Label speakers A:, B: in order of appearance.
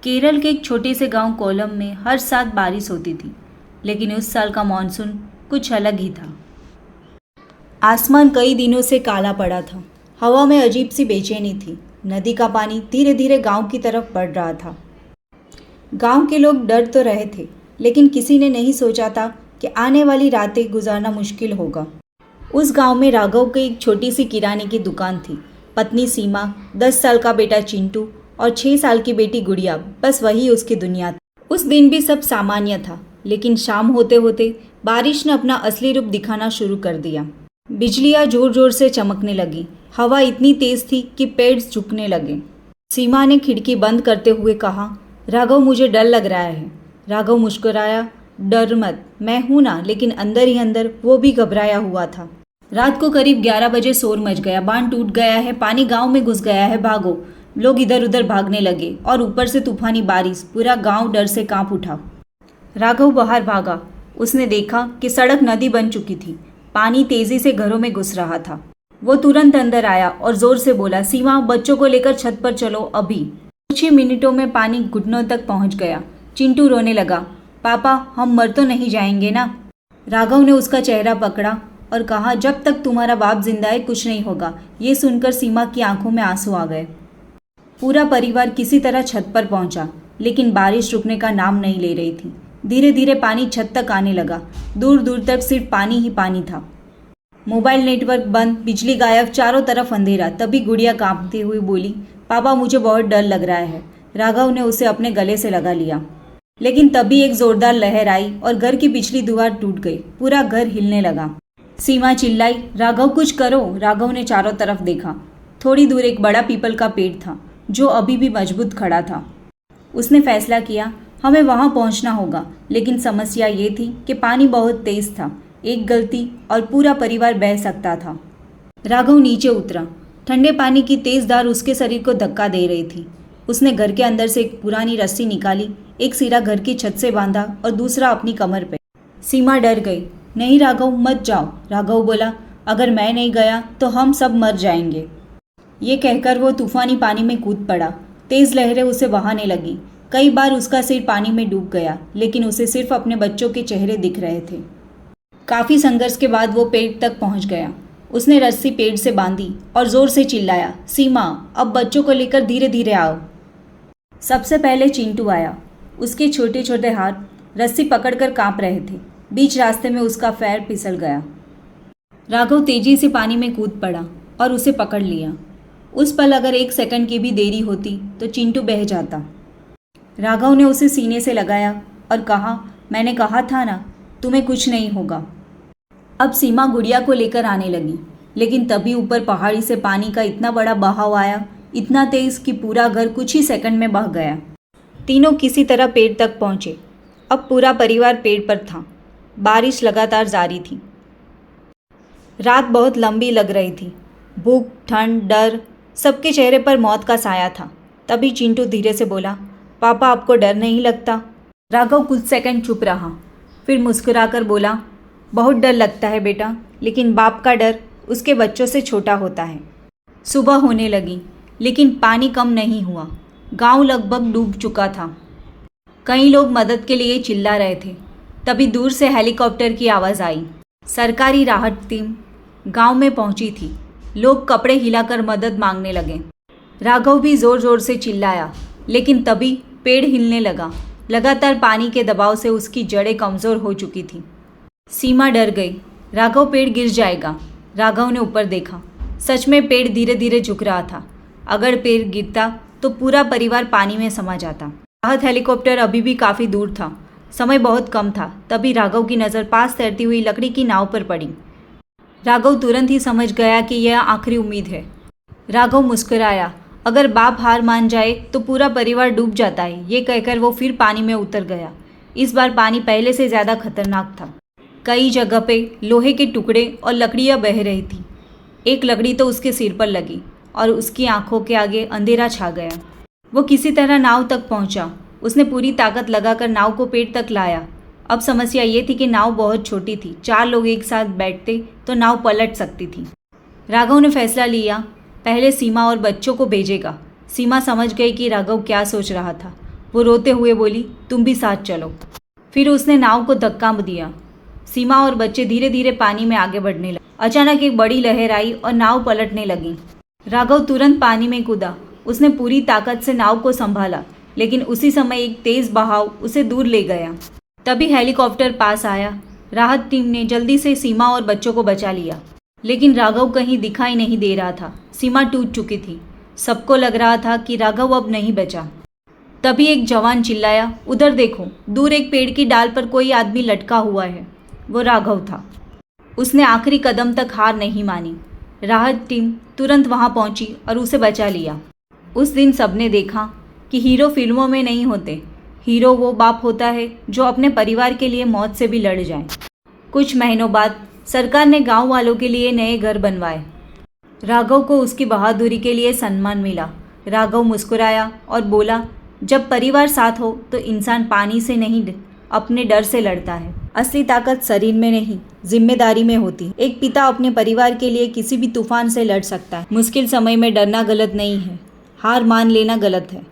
A: केरल के एक छोटे से गांव कोलम में हर साल बारिश होती थी, लेकिन उस साल का मानसून कुछ अलग ही था। आसमान कई दिनों से काला पड़ा था। हवा में अजीब सी बेचैनी थी। नदी का पानी धीरे धीरे गांव की तरफ बढ़ रहा था। गांव के लोग डर तो रहे थे, लेकिन किसी ने नहीं सोचा था कि आने वाली रातें गुजारना मुश्किल होगा। उस गांव में राघव की एक छोटी सी किराने की दुकान थी। पत्नी सीमा, 10 साल का बेटा चिंटू और 6 साल की बेटी गुड़िया, बस वही उसकी दुनिया थी। उस दिन भी सब सामान्य था, लेकिन शाम होते होते बारिश ने अपना असली रूप दिखाना शुरू कर दिया। बिजलियां जोर जोर से चमकने लगी। हवा इतनी तेज थी कि पेड़ झुकने लगे। सीमा ने खिड़की बंद करते हुए कहा, राघव मुझे डर लग रहा है। राघव मुस्कुराया, डर मत, मैं हूं ना। लेकिन अंदर ही अंदर वो भी घबराया हुआ था। रात को करीब 11 बजे शोर मच गया। बांध टूट गया है, पानी गांव में घुस गया है, भागो। लोग इधर उधर भागने लगे और ऊपर से तूफानी बारिश। पूरा गांव डर से कांप उठा। राघव बाहर भागा। उसने देखा कि सड़क नदी बन चुकी थी। पानी तेजी से घरों में घुस रहा था। वो तुरंत अंदर आया और जोर से बोला, सीमा, बच्चों को लेकर छत पर चलो अभी। कुछ ही मिनटों में पानी घुटनों तक पहुंच गया। चिंटू रोने लगा, पापा, हम मर तो नहीं जाएंगे ना। राघव ने उसका चेहरा पकड़ा और कहा, जब तक तुम्हारा बाप जिंदा है कुछ नहीं होगा। ये सुनकर सीमा की आंखों में आंसू आ गए। पूरा परिवार किसी तरह छत पर पहुंचा, लेकिन बारिश रुकने का नाम नहीं ले रही थी। धीरे धीरे पानी छत तक आने लगा। दूर दूर तक सिर्फ पानी ही पानी था। मोबाइल नेटवर्क बंद, बिजली गायब, चारों तरफ अंधेरा। तभी गुड़िया कांपती हुई बोली, पापा, मुझे बहुत डर लग रहा है। राघव ने उसे अपने गले से लगा लिया। लेकिन तभी एक जोरदार लहर आई और घर की पिछली दीवार टूट गई। पूरा घर हिलने लगा। सीमा चिल्लाई, राघव, कुछ करो। राघव ने चारों तरफ देखा। थोड़ी दूर एक बड़ा पीपल का पेड़ था, जो अभी भी मजबूत खड़ा था। उसने फैसला किया, हमें वहां पहुंचना होगा। लेकिन समस्या ये थी कि पानी बहुत तेज था। एक गलती और पूरा परिवार बह सकता था। राघव नीचे उतरा। ठंडे पानी की तेज धार उसके शरीर को धक्का दे रही थी। उसने घर के अंदर से एक पुरानी रस्सी निकाली। एक सिरा घर की छत से बांधा और दूसरा अपनी कमर पे। सीमा डर गई। नहीं राघव, मत जाओ। राघव बोला, अगर मैं नहीं गया तो हम सब मर जाएंगे। ये कहकर वो तूफानी पानी में कूद पड़ा। तेज लहरें उसे बहाने लगी। कई बार उसका सिर पानी में डूब गया, लेकिन उसे सिर्फ अपने बच्चों के चेहरे दिख रहे थे। काफी संघर्ष के बाद वो पेड़ तक पहुंच गया। उसने रस्सी पेड़ से बांधी और जोर से चिल्लाया, सीमा, अब बच्चों को लेकर धीरे धीरे आओ। सबसे पहले चिंटू आया। उसके छोटे छोटे हाथ रस्सी पकड़कर कांप रहे थे। बीच रास्ते में उसका पैर फिसल गया। राघव तेजी से पानी में कूद पड़ा और उसे पकड़ लिया। उस पल अगर 1 सेकंड की भी देरी होती तो चिंटू बह जाता। राघव ने उसे सीने से लगाया और कहा, मैंने कहा था ना, तुम्हें कुछ नहीं होगा। अब सीमा गुड़िया को लेकर आने लगी, लेकिन तभी ऊपर पहाड़ी से पानी का इतना बड़ा बहाव आया, इतना तेज कि पूरा घर कुछ ही सेकंड में बह गया। तीनों किसी तरह पेड़ तक पहुंचे। अब पूरा परिवार पेड़ पर था। बारिश लगातार जारी थी। रात बहुत लंबी लग रही थी। भूख, ठंड, डर, सबके चेहरे पर मौत का साया था। तभी चिंटू धीरे से बोला, पापा, आपको डर नहीं लगता? राघव कुछ सेकंड चुप रहा, फिर मुस्कुराकर बोला, बहुत डर लगता है बेटा, लेकिन बाप का डर उसके बच्चों से छोटा होता है। सुबह होने लगी, लेकिन पानी कम नहीं हुआ। गांव लगभग डूब चुका था। कई लोग मदद के लिए चिल्ला रहे थे। तभी दूर से हेलीकॉप्टर की आवाज़ आई। सरकारी राहत टीम गांव में पहुंची थी। लोग कपड़े हिलाकर मदद मांगने लगे। राघव भी जोर जोर से चिल्लाया, लेकिन तभी पेड़ हिलने लगा। लगातार पानी के दबाव से उसकी जड़ें कमज़ोर हो चुकी थी। सीमा डर गई। राघव, पेड़ गिर जाएगा। राघव ने ऊपर देखा। सच में पेड़ धीरे धीरे झुक रहा था। अगर पेड़ गिरता तो पूरा परिवार पानी में समा जाता। राहत हेलीकॉप्टर अभी भी काफ़ी दूर था। समय बहुत कम था। तभी राघव की नज़र पास तैरती हुई लकड़ी की नाव पर पड़ी। राघव तुरंत ही समझ गया कि यह आखिरी उम्मीद है। राघव मुस्कुराया, अगर बाप हार मान जाए तो पूरा परिवार डूब जाता है। ये कहकर वो फिर पानी में उतर गया। इस बार पानी पहले से ज़्यादा खतरनाक था। कई जगह पे लोहे के टुकड़े और लकड़ियाँ बह रही थी। एक लकड़ी तो उसके सिर पर लगी और उसकी आंखों के आगे अंधेरा छा गया। वो किसी तरह नाव तक पहुंचा। उसने पूरी ताकत लगाकर नाव को पेड़ तक लाया। अब समस्या ये थी कि नाव बहुत छोटी थी। 4 लोग एक साथ बैठते तो नाव पलट सकती थी। राघव ने फैसला लिया, पहले सीमा और बच्चों को भेजेगा। सीमा समझ गई कि राघव क्या सोच रहा था। वो रोते हुए बोली, तुम भी साथ चलो। फिर उसने नाव को धक्का दिया। सीमा और बच्चे धीरे धीरे पानी में आगे बढ़ने लगे। अचानक एक बड़ी लहर आई और नाव पलटने लगी। राघव तुरंत पानी में कूदा। उसने पूरी ताकत से नाव को संभाला, लेकिन उसी समय एक तेज बहाव उसे दूर ले गया। तभी हेलीकॉप्टर पास आया। राहत टीम ने जल्दी से सीमा और बच्चों को बचा लिया, लेकिन राघव कहीं दिखाई नहीं दे रहा था। सीमा टूट चुकी थी। सबको लग रहा था कि राघव अब नहीं बचा। तभी एक जवान चिल्लाया, उधर देखो, दूर एक पेड़ की डाल पर कोई आदमी लटका हुआ है। वो राघव था। उसने आखिरी कदम तक हार नहीं मानी। राहत टीम तुरंत वहां पहुंची और उसे बचा लिया। उस दिन सबने देखा कि हीरो फिल्मों में नहीं होते। हीरो वो बाप होता है जो अपने परिवार के लिए मौत से भी लड़ जाए। कुछ महीनों बाद सरकार ने गांव वालों के लिए नए घर बनवाए। राघव को उसकी बहादुरी के लिए सम्मान मिला। राघव मुस्कुराया और बोला, जब परिवार साथ हो तो इंसान पानी से नहीं, अपने डर से लड़ता है। असली ताकत शरीर में नहीं, जिम्मेदारी में होती है। एक पिता अपने परिवार के लिए किसी भी तूफान से लड़ सकता है। मुश्किल समय में डरना गलत नहीं है, हार मान लेना गलत है।